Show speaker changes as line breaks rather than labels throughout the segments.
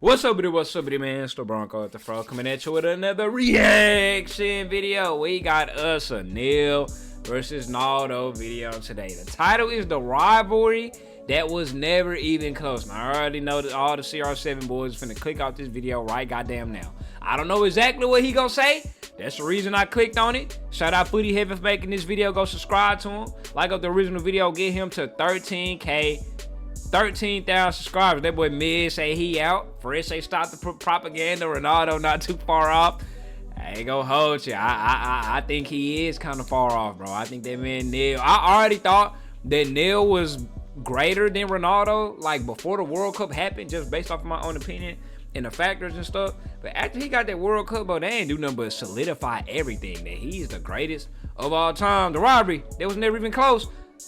What's up, man? It's the Bronco at the Fro coming at you with another reaction video. We got us a Neil versus Ronaldo video today. The title is The Rivalry That Was Never Even Close. Now, I already know that all the CR7 boys finna click off this video right goddamn now. I don't know exactly what he gonna say. That's the reason I clicked on it. Shout out Footy Heaven for making this video. Go subscribe to him. Like up the original video. Get him to 13K. 13,000 subscribers. That boy Mid say he out. Fred say stop the propaganda. Ronaldo not too far off. I ain't gonna hold you. I think he is kind of far off, bro. I think that man Neil. I already thought that Neil was greater than Ronaldo, like before the World Cup happened, just based off of my own opinion and the factors and stuff. But after he got that World Cup, bro, they ain't do nothing but solidify everything that he's the greatest of all time. The rivalry that was never even close.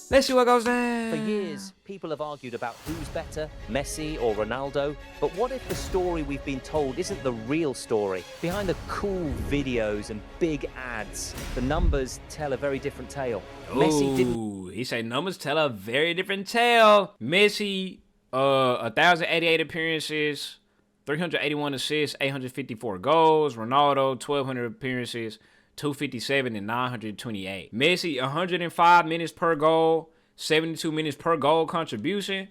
Let's see what goes down.
For years, people have argued about who's better, Messi or Ronaldo. But what if the story we've been told isn't the real story? Behind the cool videos and big ads, the numbers tell a very different tale. Messi didn't.
He said numbers tell a very different tale. Messi, 1,088 appearances, 381 assists, 854 goals. Ronaldo, 1,200 appearances, 257 and 928. Messi, 105 minutes per goal, 72 minutes per goal contribution.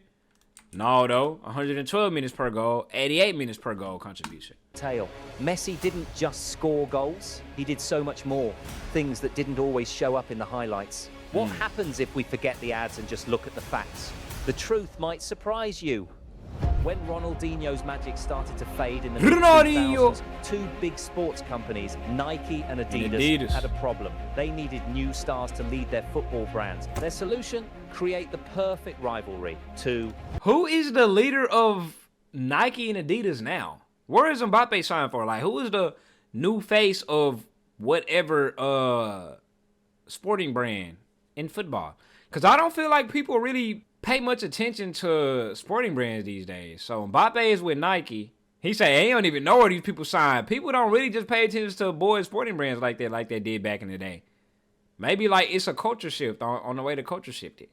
Ronaldo, 112 minutes per goal, 88 minutes per goal contribution.
Messi didn't just score goals, he did so much more. Things that didn't always show up in the highlights. What happens if we forget the ads and just look at the facts? The truth might surprise you. When Ronaldinho's magic started to fade in the mid-2000s, two big sports companies, Nike and Adidas, had a problem. They needed new stars to lead their football brands. Their solution? Create the perfect rivalry.
Who is the leader of Nike and Adidas now? Where is Mbappe signed for? Like, who is the new face of whatever sporting brand in football? Because I don't feel like people really pay much attention to sporting brands these days. So Mbappe is with Nike. He say he don't even know where these people sign. People don't really just pay attention to boys sporting brands like they did back in the day. Maybe like it's a culture shift on the way the culture shifted.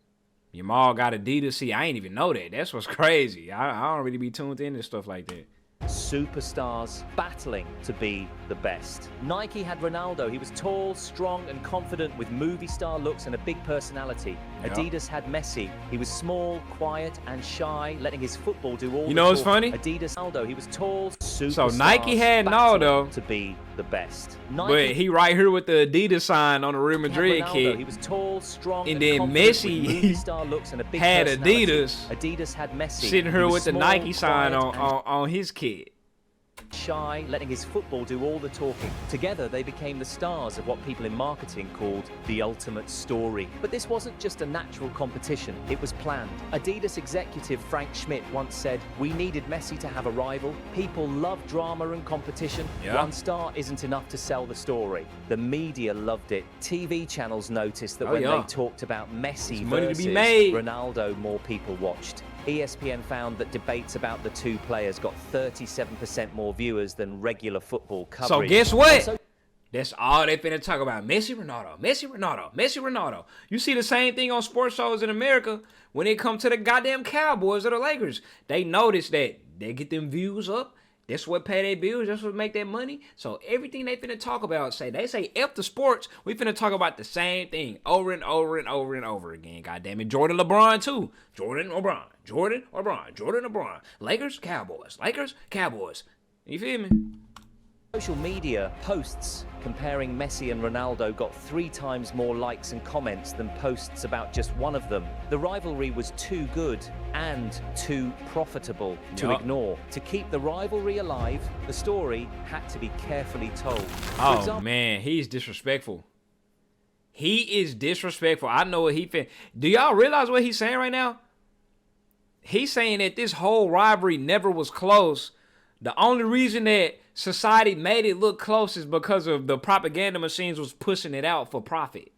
Your mom got Adidas. See, I ain't even know that. That's what's crazy. I don't really be tuned into stuff like that.
Superstars battling to be the best. Nike had Ronaldo. He was tall, strong and confident with movie star looks and a big personality. Yep. Adidas had Messi. He was small, quiet and shy, letting his football do all the
know what's funny?
Adidas, Ronaldo, he was tall,
so Nike had Ronaldo
to be the best.
But he right here with the Adidas sign on the Real Madrid kid.
He was tall, strong
and then Messi
star looks and a big
had Adidas.
Adidas had Messi.
Sitting here with the Nike sign on his kid.
Shy, letting his football do all the talking. Together, they became the stars of what people in marketing called the ultimate story. But this wasn't just a natural competition, it was planned. Adidas executive Frank Schmidt once said, "We needed Messi to have a rival. People love drama and competition. One star isn't enough to sell the story." The media loved it. TV channels noticed that when they talked about Messi versus Ronaldo, more people watched. ESPN found that debates about the two players got 37% more viewers than regular football coverage.
So guess what? That's all they finna talk about. Messi, Ronaldo, Messi, Ronaldo, Messi, Ronaldo. You see the same thing on sports shows in America when it comes to the goddamn Cowboys or the Lakers. They notice that they get them views up. That's what pay their bills. That's what make that money. So everything they finna talk about, they say F the sports. We finna talk about the same thing over and over and over and over again. God damn it. Jordan, LeBron too. Jordan, LeBron. Jordan, LeBron. Jordan, LeBron. Lakers, Cowboys. Lakers, Cowboys. You feel me?
Social media posts comparing Messi and Ronaldo got 3 times more likes and comments than posts about just one of them. The rivalry was too good and too profitable to ignore. To keep the rivalry alive, the story had to be carefully told.
Oh man, he's disrespectful. He is disrespectful. I know what he fin. Do y'all realize what he's saying right now? He's saying that this whole rivalry never was close. The only reason that society made it look close is because of the propaganda machines was pushing it out for profit.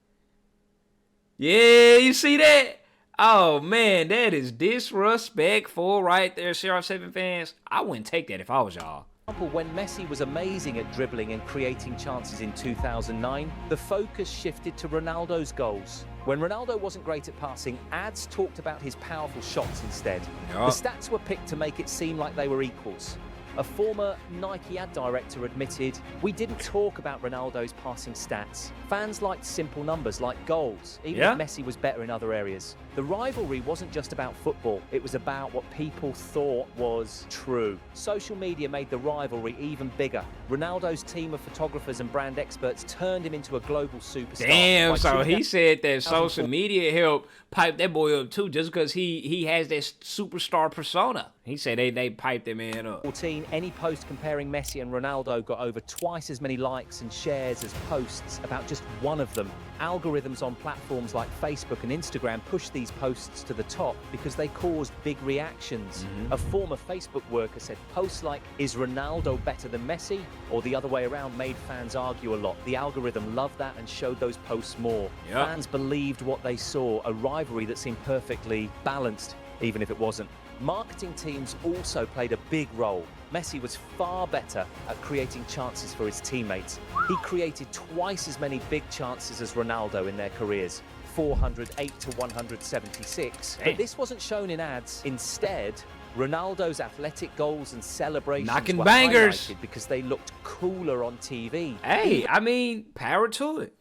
Yeah, you see that? Oh, man, that is disrespectful right there, CR7 fans. I wouldn't take that if I was y'all.
When Messi was amazing at dribbling and creating chances in 2009, the focus shifted to Ronaldo's goals. When Ronaldo wasn't great at passing, ads talked about his powerful shots instead. The stats were picked to make it seem like they were equals. A former Nike ad director admitted, "We didn't talk about Ronaldo's passing stats. Fans liked simple numbers like goals, even if Messi was better in other areas." The rivalry wasn't just about football, it was about what people thought was true. Social media made the rivalry even bigger. Ronaldo's team of photographers and brand experts turned him into a global superstar.
Damn, so he said that social media helped pipe that boy up too, just because he has that superstar persona. He said they piped that man up.
14, any post comparing Messi and Ronaldo got over twice as many likes and shares as posts about just one of them. Algorithms on platforms like Facebook and Instagram pushed these posts to the top because they caused big reactions. A former Facebook worker said posts like, "Is Ronaldo better than Messi?" or the other way around made fans argue a lot. The algorithm loved that and showed those posts more. Fans believed what they saw, a rivalry that seemed perfectly balanced, even if it wasn't. Marketing teams also played a big role. Messi was far better at creating chances for his teammates. He created twice as many big chances as Ronaldo in their careers, 408 to 176. But this wasn't shown in ads. Instead, Ronaldo's athletic goals and celebrations
knocking
were
bangers
highlighted because they looked cooler on TV.
Hey, I mean, power to it.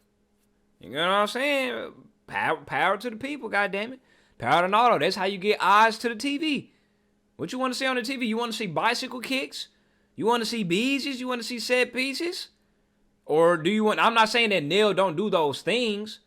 You know what I'm saying? Power to the people, goddammit. Power to Ronaldo. That's how you get eyes to the TV. What you want to see on the TV? You want to see bicycle kicks? You want to see beeses? You want to see set pieces? Or do you want... I'm not saying that Neil don't do those things.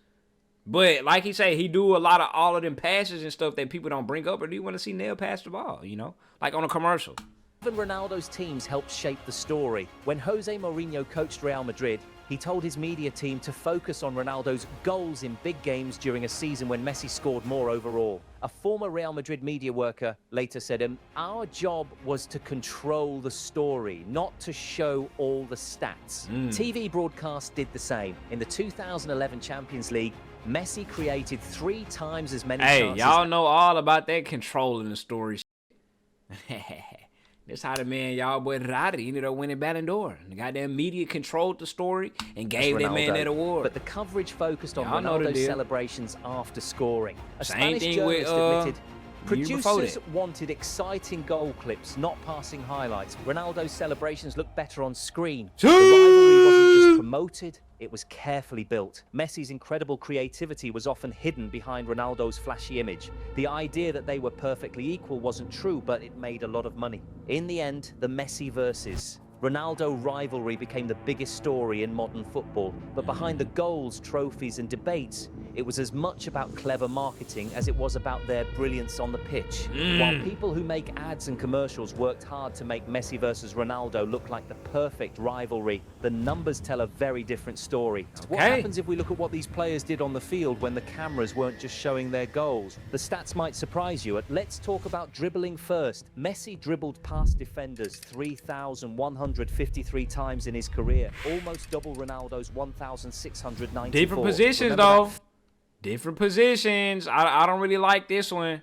But like he said, he do a lot of all of them passes and stuff that people don't bring up. Or do you want to see Neil pass the ball, you know? Like on a commercial.
Even Ronaldo's teams helped shape the story. When Jose Mourinho coached Real Madrid, he told his media team to focus on Ronaldo's goals in big games during a season when Messi scored more overall. A former Real Madrid media worker later said, "Our job was to control the story, not to show all the stats." TV broadcasts did the same. In the 2011 Champions League, Messi created 3 times as many chances.
Hey, y'all know all about that controlling the story. That's how the man, y'all boy Rivalry, ended up winning Ballon d'Or. The goddamn media controlled the story and gave that man that award.
But the coverage focused on Ronaldo's celebrations after scoring. A Spanish journalist admitted, producers wanted exciting goal clips, not passing highlights. Ronaldo's celebrations looked better on screen. The rivalry wasn't just promoted, it was carefully built. Messi's incredible creativity was often hidden behind Ronaldo's flashy image. The idea that they were perfectly equal wasn't true, but it made a lot of money. In the end, the Messi versus Ronaldo rivalry became the biggest story in modern football. But behind the goals, trophies, and debates, it was as much about clever marketing as it was about their brilliance on the pitch. While people who make ads and commercials worked hard to make Messi versus Ronaldo look like the perfect rivalry, the numbers tell a very different story. What happens if we look at what these players did on the field when the cameras weren't just showing their goals? The stats might surprise you. Let's talk about dribbling first. Messi dribbled past defenders 3,153 times in his career, almost double Ronaldo's 1,694.
Different positions, though. Different positions. I don't really like this one.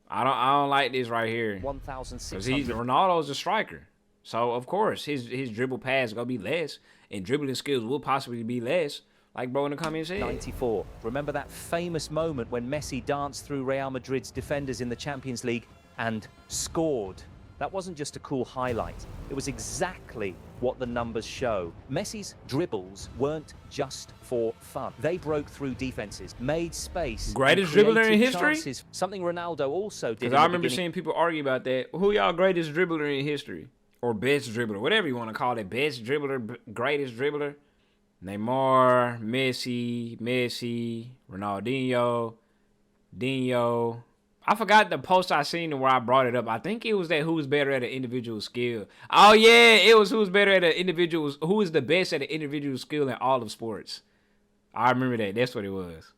I don't like this right here.
1,600.
Because Ronaldo's a striker. So of course his dribble pass is gonna be less. And dribbling skills will possibly be less. Like bro in the comments said.
94. Remember that famous moment when Messi danced through Real Madrid's defenders in the Champions League and scored? That wasn't just a cool highlight. It was exactly what the numbers show. Messi's dribbles weren't just for fun. They broke through defenses, made space.
Greatest dribbler in history?
Chances, something Ronaldo also did.
Because I remember seeing people argue about that. Who y'all greatest dribbler in history? Or best dribbler, whatever you want to call it. Best dribbler, greatest dribbler. Neymar, Messi, Ronaldinho, Dinho. I forgot the post I seen where I brought it up. I think it was that who was better at an individual skill. Oh yeah, it was who was better at an individual, who is the best at an individual skill in all of sports. I remember that. That's what it was.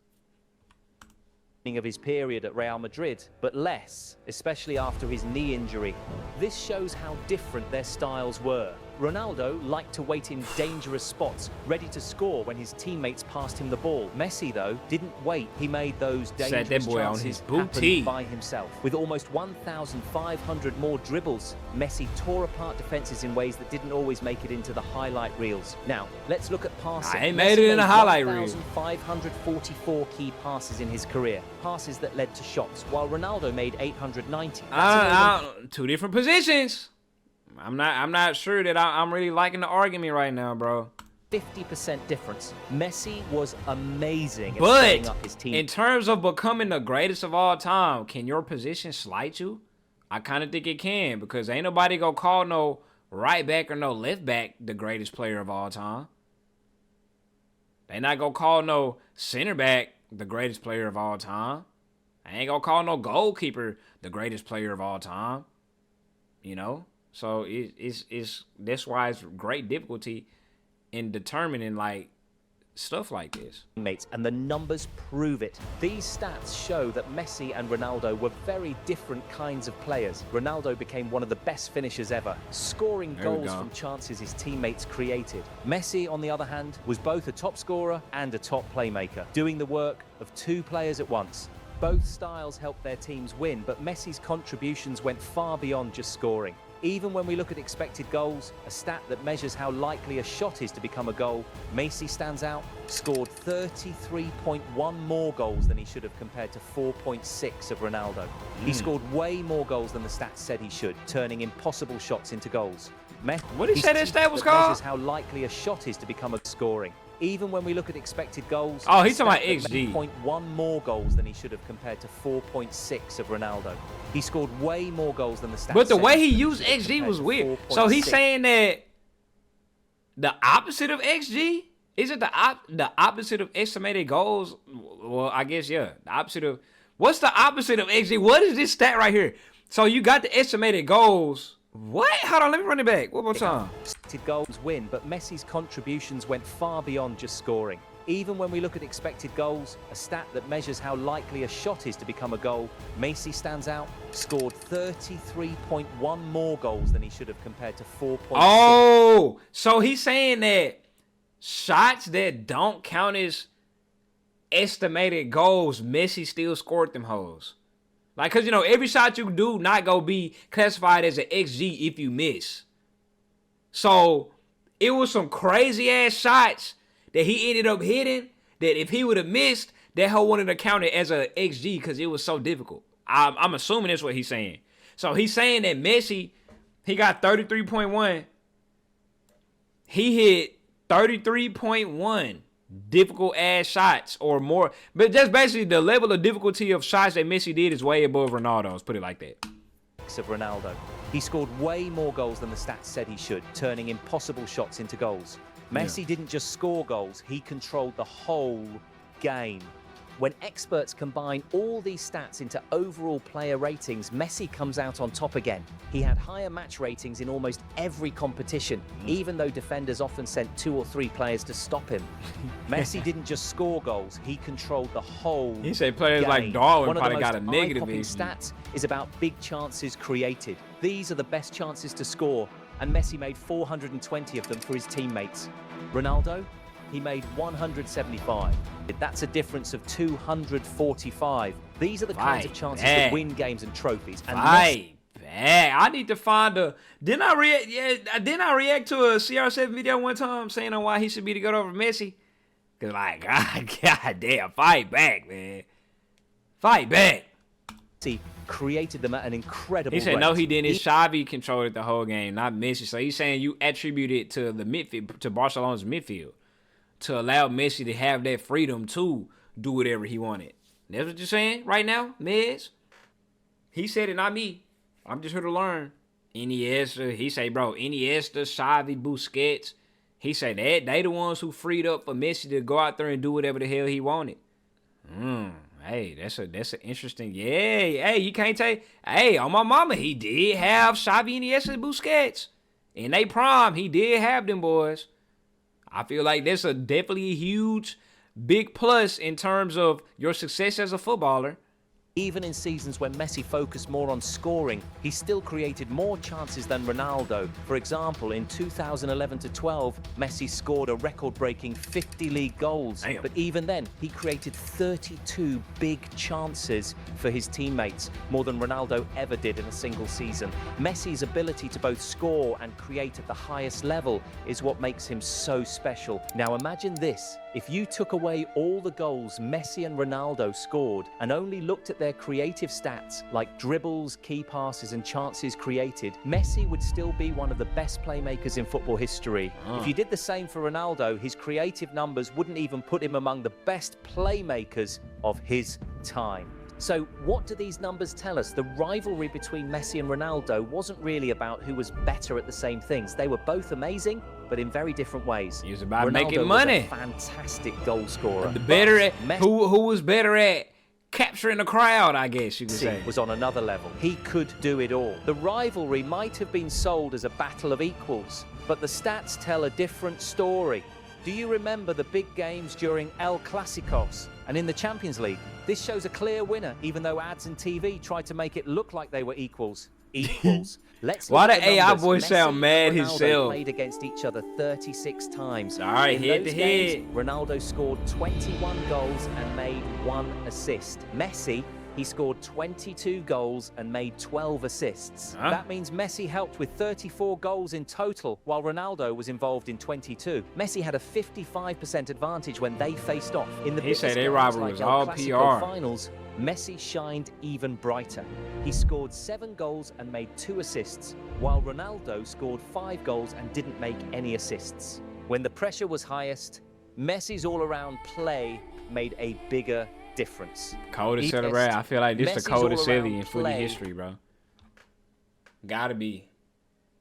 Of his period at Real Madrid, but less, especially after his knee injury. This shows how different their styles were. Ronaldo liked to wait in dangerous spots, ready to score when his teammates passed him the ball. Messi, though, didn't wait. He made those dangerous chances happen by himself. With almost 1,500 more dribbles, Messi tore apart defenses in ways that didn't always make it into the highlight reels. Now, let's look at passing.
I made it in a highlight reel.
1,544 key passes in his career, passes that led to shots, while Ronaldo made 890.
Two different positions. I'm not sure that I'm really liking the argument right now, bro.
50% difference. Messi was amazing at setting up his team.
In terms of becoming the greatest of all time, can your position slight you? I kind of think it can, because ain't nobody gonna call no right back or no left back the greatest player of all time. They not gonna call no center back the greatest player of all time. I ain't gonna call no goalkeeper the greatest player of all time. You know? So it's that's why it's great difficulty in determining like stuff like this.
Mates, and the numbers prove it. These stats show that Messi and Ronaldo were very different kinds of players. Ronaldo became one of the best finishers ever, scoring goals from chances his teammates created. Messi, on the other hand, was both a top scorer and a top playmaker, doing the work of two players at once. Both styles helped their teams win, but Messi's contributions went far beyond just scoring. Even when we look at expected goals, a stat that measures how likely a shot is to become a goal, Messi stands out, scored 33.1 more goals than he should have compared to 4.6 of Ronaldo. He scored way more goals than the stats said he should, turning impossible shots into goals.
What did he say that stat was called?
Measures how likely a shot is to become a scoring. Even when we look at expected goals,
oh, he's talking about XG.
0.1 more goals than he should have compared to 4.6 of Ronaldo. He scored way more goals than the stats.
But the way he used XG was weird. So he's saying that the opposite of XG? Is it the opposite of estimated goals? Well, I guess, yeah. The opposite of... What's the opposite of XG? What is this stat right here? So you got the estimated goals... What? Hold on, let me run it back. One more time.
Expected goals win, but Messi's contributions went far beyond just scoring. Even when we look at expected goals, a stat that measures how likely a shot is to become a goal, Messi stands out, scored 33.1 more goals than he should have compared to 4.6.
Oh, so he's saying that shots that don't count as estimated goals, Messi still scored them hoes. Like, because, you know, every shot you do not go be classified as an XG if you miss. So, it was some crazy-ass shots that he ended up hitting that if he would have missed, that hoe wouldn't have counted as an XG because it was so difficult. I'm assuming that's what he's saying. So, he's saying that Messi, he got 33.1. He hit 33.1. difficult ass shots or more, but just basically the level of difficulty of shots that Messi did is way above Ronaldo's, put it like that.
Of Ronaldo. He scored way more goals than the stats said he should, turning impossible shots into goals. Messi didn't just score goals, he controlled the whole game. When experts combine all these stats into overall player ratings, Messi comes out on top again. He had higher match ratings in almost every competition, even though defenders often sent 2 or 3 players to stop him. Messi didn't just score goals, he controlled the whole
He said players
game.
like Darwin
One
probably got a
of the
negative
eye-popping stats is about big chances created. These are the best chances to score, and Messi made 420 of them for his teammates. Ronaldo? He made 175. That's a difference of 245. These are the kinds of chances that win games and trophies. And
I need to find a... Didn't I react to a CR7 video one time saying on why he should be the GOAT over Messi? Because, like, God damn, fight back, man. Fight back.
He created them at an incredible rate.
He said, no, he didn't. Xavi controlled it the whole game, not Messi. So he's saying you attribute it to the midfield, to Barcelona's midfield, to allow Messi to have that freedom to do whatever he wanted. That's what you're saying right now, Mez? He said it, not me. I'm just here to learn. Iniesta, he say, bro, Iniesta, Xavi, Busquets. He said that they the ones who freed up for Messi to go out there and do whatever the hell he wanted. Hey, that's an interesting. Yeah, hey, you can't take. Hey, on my mama, he did have Xavi, Iniesta, and Busquets. In they prime, he did have them boys. I feel like that's definitely a huge, big plus in terms of your success as a footballer.
Even in seasons when Messi focused more on scoring, he still created more chances than Ronaldo. For example, in 2011-12, Messi scored a record-breaking 50 league goals.
Damn.
But even then, he created 32 big chances for his teammates, more than Ronaldo ever did in a single season. Messi's ability to both score and create at the highest level is what makes him so special. Now imagine this. If you took away all the goals Messi and Ronaldo scored and only looked at their creative stats, like dribbles, key passes, and chances created, Messi would still be one of the best playmakers in football history. If you did the same for Ronaldo, his creative numbers wouldn't even put him among the best playmakers of his time. So what do these numbers tell us? The rivalry between Messi and Ronaldo wasn't really about who was better at the same things. They were both amazing, but in very different ways.
He was about
Ronaldo
making
was
money.
a fantastic goal scorer.
The better at, who was better at capturing the crowd, I guess you could say.
Was on another level. He could do it all. The rivalry might have been sold as a battle of equals, but the stats tell a different story. Do you remember the big games during El Clásicos and in the Champions League? This shows a clear winner, even though ads and TV tried to make it look like they were equals. Let's
Why
look
the
at
AI
numbers.
boy
Messi
sound mad
and Ronaldo
himself?
played against each other 36 times.
All right,
in
hit
those
the
games,
head.
Ronaldo scored 21 goals and made 1 assist. Messi, he scored 22 goals and made 12 assists. That means Messi helped with 34 goals in total, while Ronaldo was involved in 22. Messi had a 55% advantage when they faced off. In the biggest
said their
games
rivalry
like
was
El
all
Clasico
PR.
finals, Messi shined even brighter. He scored 7 goals and made 2 assists, while Ronaldo scored 5 goals and didn't make any assists. When the pressure was highest, Messi's all-around play made a bigger difference.
Coldest celebrate. I feel like this is the coldest silly in footy
play.
history, bro. Gotta be.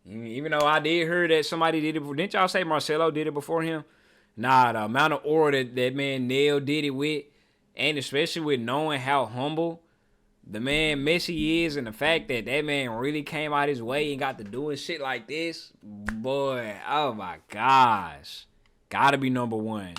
Even though I did hear that somebody did it before. Didn't y'all say Marcelo did it before him? Nah, the amount of aura that man Neil did it with, and especially with knowing how humble the man Messi is, and the fact that that man really came out his way and got to doing shit like this, boy, oh my gosh. Gotta be number one.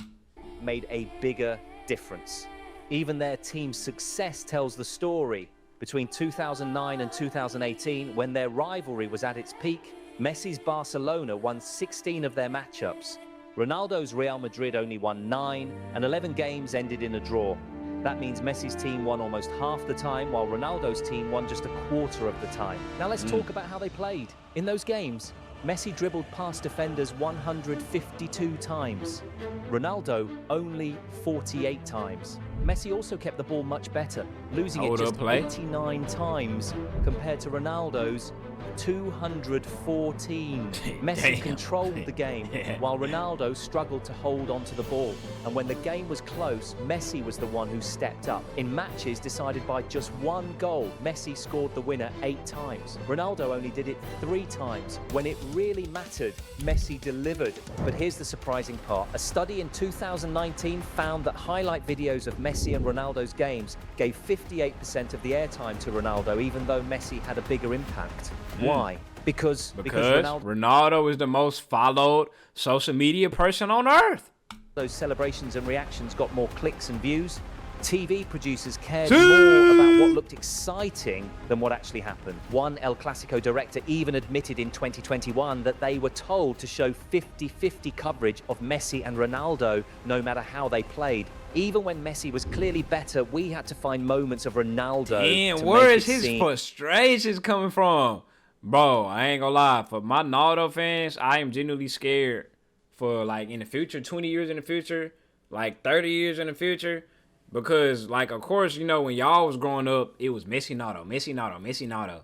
Made a bigger difference. Even their team's success tells the story. Between 2009 and 2018, when their rivalry was at its peak, Messi's Barcelona won 16 of their matchups. Ronaldo's Real Madrid only won 9, and 11 games ended in a draw. That means Messi's team won almost half the time, while Ronaldo's team won just a quarter of the time. Now let's talk about how they played. In those games, Messi dribbled past defenders 152 times. Ronaldo only 48 times. Messi also kept the ball much better, losing it just 89 times compared to Ronaldo's 214. Messi controlled the game, while Ronaldo struggled to hold on to the ball. And when the game was close, Messi was the one who stepped up. In matches decided by just 1 goal, Messi scored the winner 8 times. Ronaldo only did it 3 times. When it really mattered, Messi delivered. But here's the surprising part. A study in 2019 found that highlight videos of Messi and Ronaldo's games gave 58% of the airtime to Ronaldo, even though Messi had a bigger impact. Why? Because
Ronaldo is the most followed social media person on earth.
Those celebrations and reactions got more clicks and views. TV producers cared more about what looked exciting than what actually happened. One El Clasico director even admitted in 2021 that they were told to show 50-50 coverage of Messi and Ronaldo no matter how they played. Even when Messi was clearly better, we had to find moments of Ronaldo.
Damn, where is his frustrations coming from? Bro, I ain't gonna lie. For my Ronaldo fans, I am genuinely scared for, like, in the future, 20 years in the future, like 30 years in the future. Because, like, of course, you know, when y'all was growing up, it was Messi, Ronaldo, Messi, Ronaldo, Messi, Ronaldo.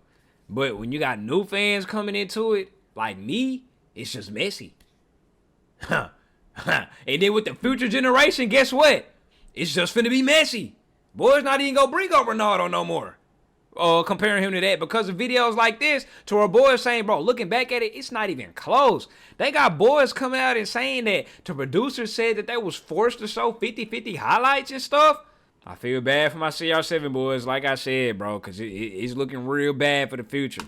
But when you got new fans coming into it, like me, it's just Messi. And then with the future generation, guess what? It's just finna be Messi. Boys not even gonna bring up Ronaldo no more. Comparing him to that, because of videos like this, to our boys saying, bro, looking back at it, it's not even close. They got boys coming out and saying that the producers said that they was forced to show 50-50 highlights and stuff. I feel bad for my CR7 boys, like I said, bro, because it's looking real bad for the future.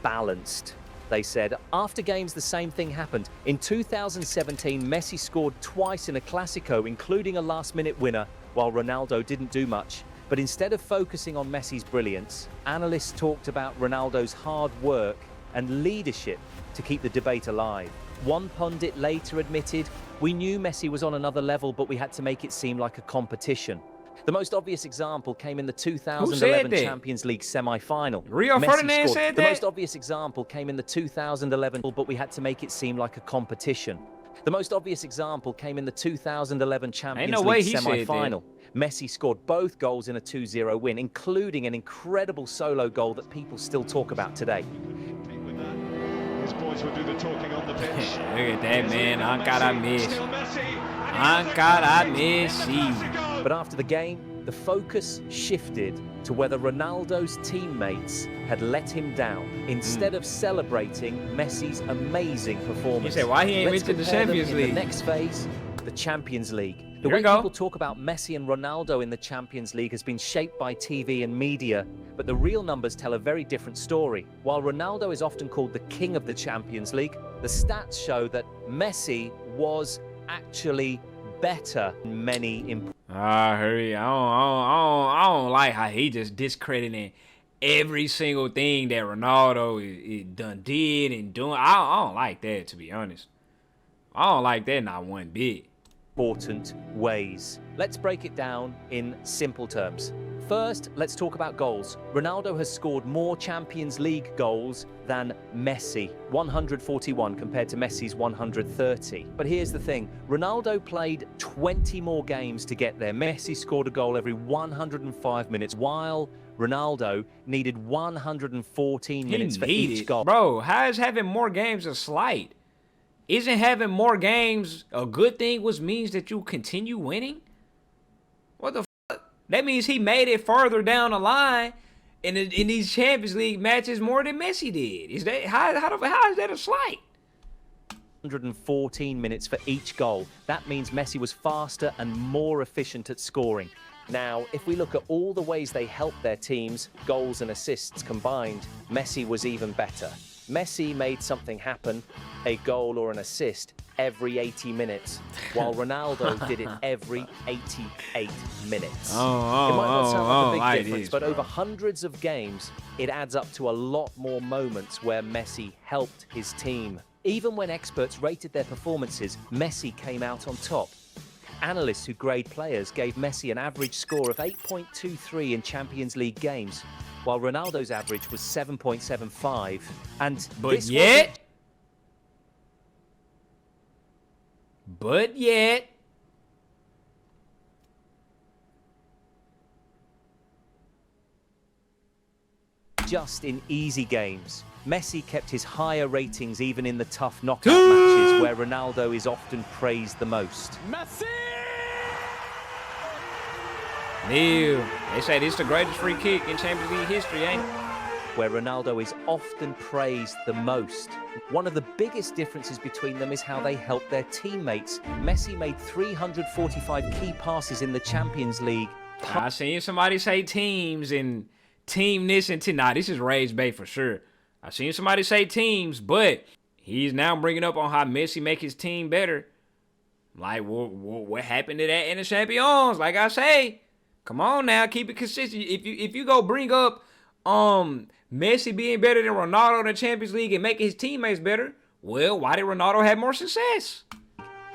Balanced. They said, after games, the same thing happened. In 2017, Messi scored twice in a Clasico, including a last-minute winner, while Ronaldo didn't do much. But instead of focusing on Messi's brilliance, analysts talked about Ronaldo's hard work and leadership to keep the debate alive. One pundit later admitted, "We knew Messi was on another level, but we had to make it seem like a competition." The most obvious example came in the 2011 Champions League semi-final.
Rio Ferdinand said that?
The most obvious example came in the 2011, but we had to make it seem like a competition. The most obvious example came in the 2011 Champions League semi-final. Messi scored both goals in a 2-0 win, including an incredible solo goal that people still talk about today.
His boys will do the talking on the pitch.
Look at that, man. Ankara Messi. Ankara Messi.
But after the game, the focus shifted to whether Ronaldo's teammates had let him down instead of celebrating Messi's amazing performance.
You said, why he ain't
Let's
reached the
compare them
Champions
in
League?
The next phase, the Champions League. The
Here
way
we go.
people talk about Messi and Ronaldo in the Champions League has been shaped by TV and media, but the real numbers tell a very different story. While Ronaldo is often called the king of the Champions League, the stats show that Messi was actually better in many important.
Hurry. I don't like how he just discrediting every single thing that Ronaldo is done did and doing. I don't like that, to be honest. I don't like that not one bit.
Important ways. Let's break it down in simple terms. First, let's talk about goals. Ronaldo has scored more Champions League goals than Messi, 141 compared to Messi's 130. But here's the thing, Ronaldo played 20 more games to get there. Messi scored a goal every 105 minutes, while Ronaldo needed 114 minutes for each goal.
Bro, how is having more games a slight? Isn't having more games a good thing, which means that you continue winning? What the fuck? That means he made it farther down the line in these Champions League matches more than Messi did. Is that how is that a slight?
114 minutes for each goal. That means Messi was faster and more efficient at scoring. Now, if we look at all the ways they helped their teams, goals and assists combined, Messi was even better. Messi made something happen, a goal or an assist, every 80 minutes, while Ronaldo did it every 88 minutes. It might not sound like a big difference, but over hundreds of games, it adds up to a lot more moments where Messi helped his team. Even when experts rated their performances, Messi came out on top. Analysts who grade players gave Messi an average score of 8.23 in Champions League games, while Ronaldo's average was 7.75. And
But yet,
just in easy games. Messi kept his higher ratings even in the tough knockout matches where Ronaldo is often praised the most.
Messi!
Neil, they say this is the greatest free kick in Champions League history, ain't it?
Where Ronaldo is often praised the most. One of the biggest differences between them is how they help their teammates. Messi made 345 key passes in the Champions League.
I seen somebody say teams and team this and team. Nah, this is Rage Bay for sure. I seen somebody say teams, but he's now bringing up on how Messi make his team better. Like, what happened to that in the Champions? Like I say, come on now, keep it consistent. If you go bring up Messi being better than Ronaldo in the Champions League and making his teammates better, well, why did Ronaldo have more success?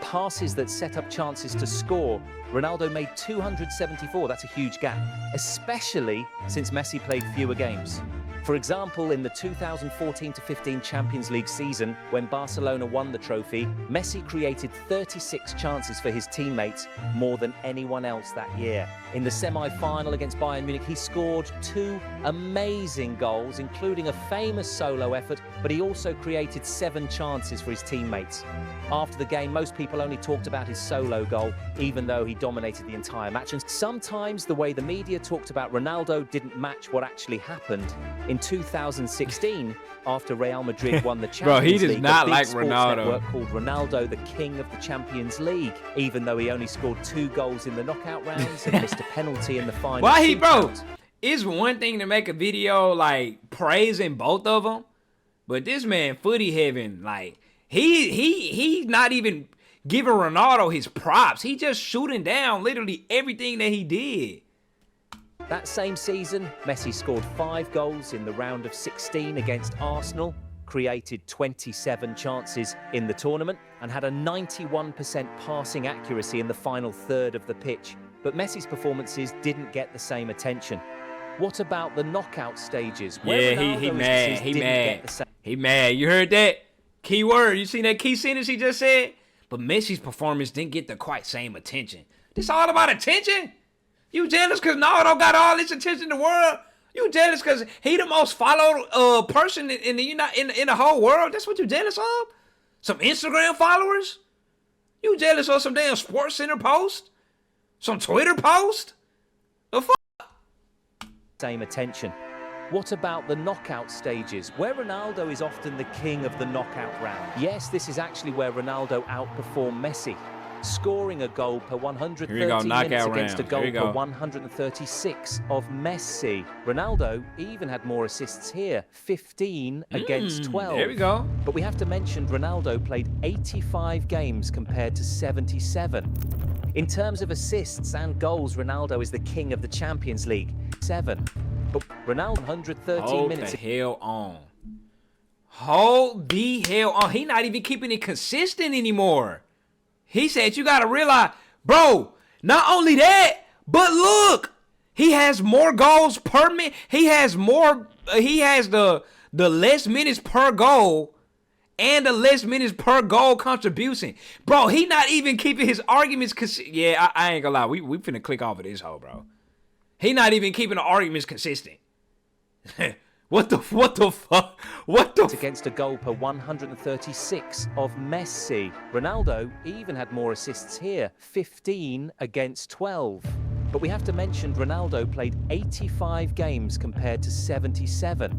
Passes that set up chances to score. Ronaldo made 274. That's a huge gap, especially since Messi played fewer games. For example, in the 2014-15 Champions League season, when Barcelona won the trophy, Messi created 36 chances for his teammates, more than anyone else that year. In the semi-final against Bayern Munich, he scored 2 amazing goals, including a famous solo effort, but he also created 7 chances for his teammates. After the game, most people only talked about his solo goal, even though he dominated the entire match. And sometimes the way the media talked about Ronaldo didn't match what actually happened. In 2016, after Real Madrid won the Champions
Bro, he does
League,
not
the big
like
sports
Ronaldo.
network called Ronaldo the king of the Champions League, even though he only scored 2 goals in the knockout rounds and missed a penalty in the final.
Why he, bro?
shootout.
It's one thing to make a video like praising both of them, but this man footy heaven, like he's not even giving Ronaldo his props. He just shooting down literally everything that he did.
That same season, Messi scored 5 goals in the round of 16 against Arsenal, created 27 chances in the tournament, and had a 91% passing accuracy in the final third of the pitch. But Messi's performances didn't get the same attention. What about the knockout stages?
Yeah, he mad. He mad. You heard that? Key word. You seen that key sentence he just said? But Messi's performance didn't get the quite same attention. This all about attention? You jealous because Ronaldo got all this attention in the world? You jealous because he the most followed person in the whole world? That's what you jealous of? Some Instagram followers? You jealous of some damn Sports Center post? Some Twitter post? The fuck?
Same attention. What about the knockout stages, where Ronaldo is often the king of the knockout round? Yes, this is actually where Ronaldo outperformed Messi, scoring a goal per 130 minutes against a goal per 136 of Messi. Ronaldo even had more assists here, 15 against 12.
There we go.
But we have to mention Ronaldo played 85 games compared to 77. In terms of assists and goals, Ronaldo is the king of the Champions League, 7. But Ronaldo 113
Hold
minutes.
the hell on. Hold the hell on. He not even keeping it consistent anymore. He said you gotta realize, bro, not only that, but look, he has more goals per minute. He has the less minutes per goal and the less minutes per goal contribution. Bro, he not even keeping his arguments yeah, I ain't gonna lie. We finna click off of this hoe, bro. He not even keeping the arguments consistent. What the fuck?
Against a goal per 136 of Messi. Ronaldo even had more assists here, 15 against 12. But we have to mention Ronaldo played 85 games compared to 77.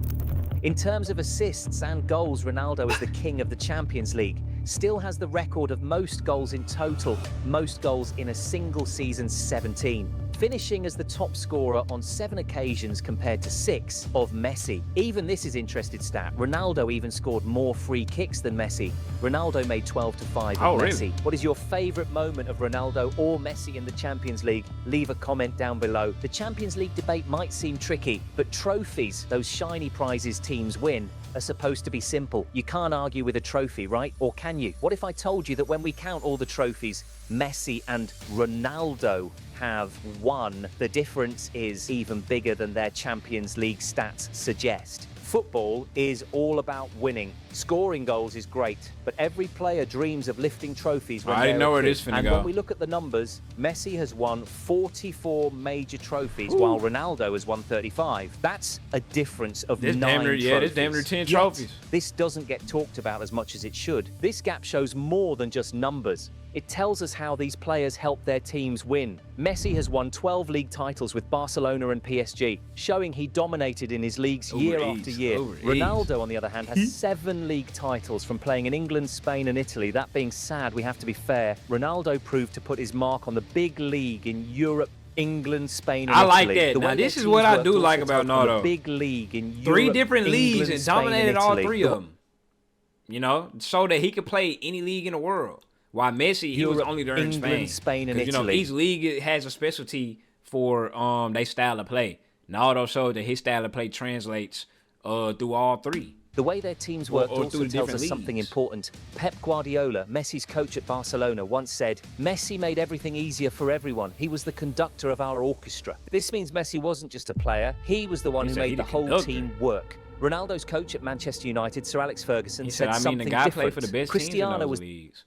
In terms of assists and goals, Ronaldo is the king of the Champions League. Still has the record of most goals in total, most goals in a single season, 17. Finishing as the top scorer on 7 occasions compared to 6 of Messi. Even this is interesting stat. Ronaldo even scored more free kicks than Messi. Ronaldo made 12-5 of Messi.
Really?
What is your favourite moment of Ronaldo or Messi in the Champions League? Leave a comment down below. The Champions League debate might seem tricky, but trophies, those shiny prizes teams win, are supposed to be simple. You can't argue with a trophy, right? Or can you? What if I told you that when we count all the trophies Messi and Ronaldo have won, the difference is even bigger than their Champions League stats suggest? Football is all about winning. Scoring goals is great, but every player dreams of lifting trophies when
I didn't know where this finna go.
And when we look at the numbers, Messi has won 44 major trophies, while Ronaldo has won 35. That's a difference of 9 trophies.
Yeah, this damn near 10 trophies.
This doesn't get talked about as much as it should. This gap shows more than just numbers. It tells us how these players help their teams win. Messi has won 12 league titles with Barcelona and PSG, showing he dominated in his leagues year after year. Ronaldo, on the other hand, has 7 league titles from playing in England, Spain and Italy. That being sad, we have to be fair. Ronaldo proved to put his mark on the big league in Europe, England, Spain, and Italy.
I like that. Now, this is what I do like about Ronaldo.
Big league in Europe,
3 different leagues
England,
and
Spain,
dominated
and
all
Italy.
3 of them. You know, so that he could play any league in the world. While Messi, he was only there in
England, Spain, and Italy.
You know, each league has a specialty for their style of play. Ronaldo showed that his style of play translates through all 3.
The way their teams worked
or
also
through
tells us
different
something
leagues.
important. Pep Guardiola, Messi's coach at Barcelona, once said, "Messi made everything easier for everyone. He was the conductor of our orchestra." This means Messi wasn't just a player. He was the one who made the whole team work. Ronaldo's coach at Manchester United, Sir Alex Ferguson, said something
the guy
different.
played for the best teams in
Cristiano
those
was
leagues.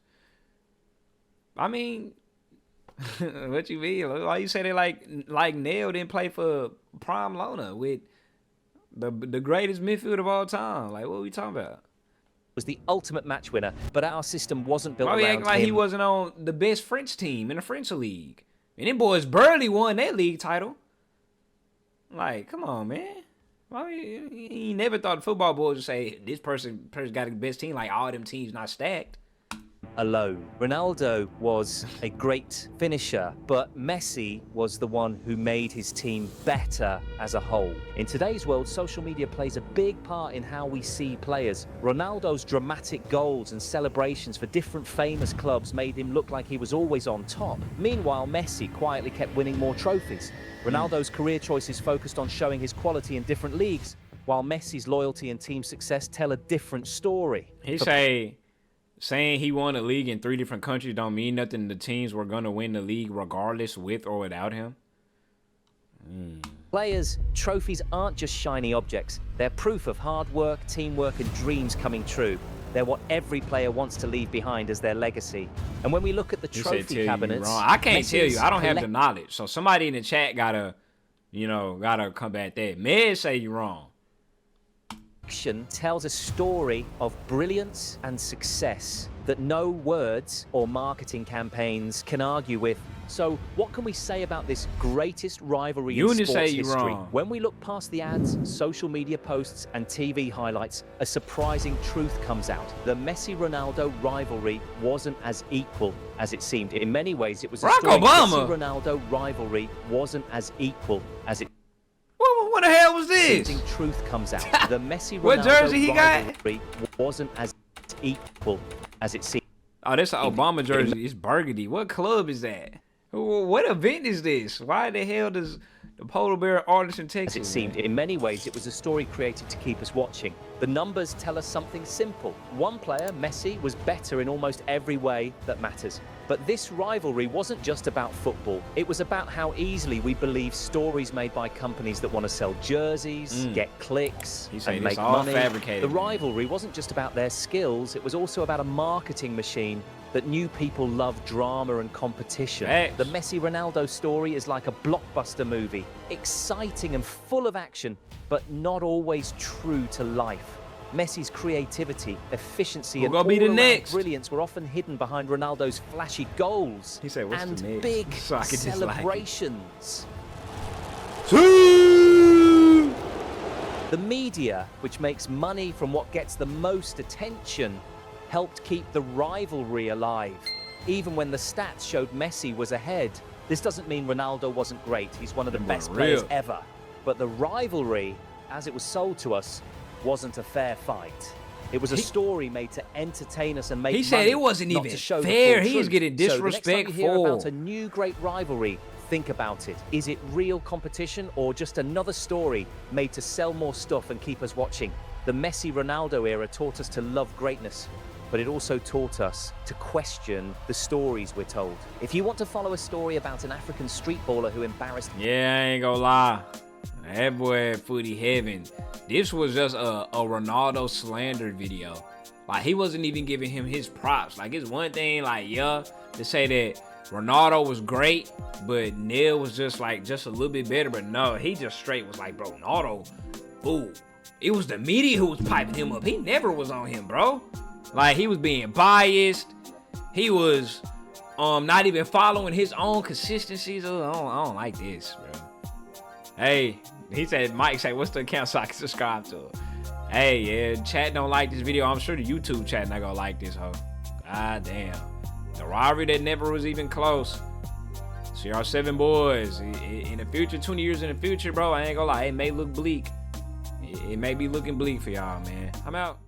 I mean, what you mean? Why you say they like Nail didn't play for Prime Lona with the greatest midfield of all time? Like, what are we talking about?
was the ultimate match winner, but our system wasn't built
Why
around
acting like
him.
he wasn't on the best French team in the French league? And them boys barely won that league title. Like, come on, man. Why he never thought football boys would say this person got the best team, like all them teams not stacked.
Alone. Ronaldo was a great finisher, but Messi was the one who made his team better as a whole. In today's world, social media plays a big part in how we see players. Ronaldo's dramatic goals and celebrations for different famous clubs made him look like he was always on top. Meanwhile, Messi quietly kept winning more trophies. Ronaldo's career choices focused on showing his quality in different leagues, while Messi's loyalty and team success tell a different story.
Saying he won a league in 3 different countries don't mean nothing. The teams were going to win the league regardless, with or without him.
Players' trophies aren't just shiny objects. They're proof of hard work, teamwork, and dreams coming true. They're what every player wants to leave behind as their legacy. And when we look at the
He said,
trophy
tell you
cabinets,
wrong. I can't tell you. I don't have the
collect-
knowledge. So somebody in the chat gotta combat that. Med say you wrong.
tells a story of brilliance and success that no words or marketing campaigns can argue with. So what can we say about this greatest rivalry in
Say
sports
you
history?
wrong.
When we look past the ads, social media posts and TV highlights, a surprising truth comes out. The Messi-Ronaldo rivalry wasn't as equal as it seemed. In many ways, it was a
Barack
story.
Obama.
Messi-Ronaldo rivalry wasn't as equal as it
What the hell was this?
Seeming truth comes out. The Messi-Ronaldo
What jersey he got?
rivalry wasn't as equal as it seemed.
Oh, that's an Obama jersey. It's burgundy. What club is that? What event is this? Why the hell does the polar bear artist in Texas?
As it seemed, in many ways, it was a story created to keep us watching. The numbers tell us something simple. One player, Messi, was better in almost every way that matters. But this rivalry wasn't just about football. It was about how easily we believe stories made by companies that want to sell jerseys, get clicks, and make
all
money.
fabricated.
The rivalry wasn't just about their skills. It was also about a marketing machine that knew people love drama and competition.
Facts.
The Messi-Ronaldo story is like a blockbuster movie, exciting and full of action, but not always true to life. Messi's creativity, efficiency, and all-around brilliance were often hidden behind Ronaldo's flashy goals
He said, "What's
and
the next?"
big
So I could just like it.
celebrations. The media, which makes money from what gets the most attention, helped keep the rivalry alive, even when the stats showed Messi was ahead. This doesn't mean Ronaldo wasn't great. He's one of the best players ever. But the rivalry, as it was sold to us, wasn't a fair fight. It was a story made to entertain us and make money.
He said it wasn't
not
even
to show
fair.
the full
He's
truth.
getting
So the next time you hear
disrespectful.
about a new great rivalry, think about it. Is it real competition or just another story made to sell more stuff and keep us watching? The Messi-Ronaldo era taught us to love greatness, but it also taught us to question the stories we're told. If you want to follow a story about an African street baller who embarrassed...
Yeah, I ain't gonna lie. That boy at footy heaven. This was just a Ronaldo slander video. Like, he wasn't even giving him his props. Like, it's one thing, like, yeah, to say that Ronaldo was great, but Neil was just a little bit better. But no, he just straight was like, bro, Ronaldo, ooh. It was the media who was piping him up. He never was on him, bro. Like, he was being biased. He was not even following his own consistencies. I don't like this, bro. Hey, he said, Mike said, what's the account so I can subscribe to it? Hey, yeah, chat don't like this video. I'm sure the YouTube chat not gonna like this, ho. God damn. The rivalry that never was even close. CR7 boys. In the future, 20 years in the future, bro, I ain't gonna lie, it may look bleak. It may be looking bleak for y'all, man. I'm out.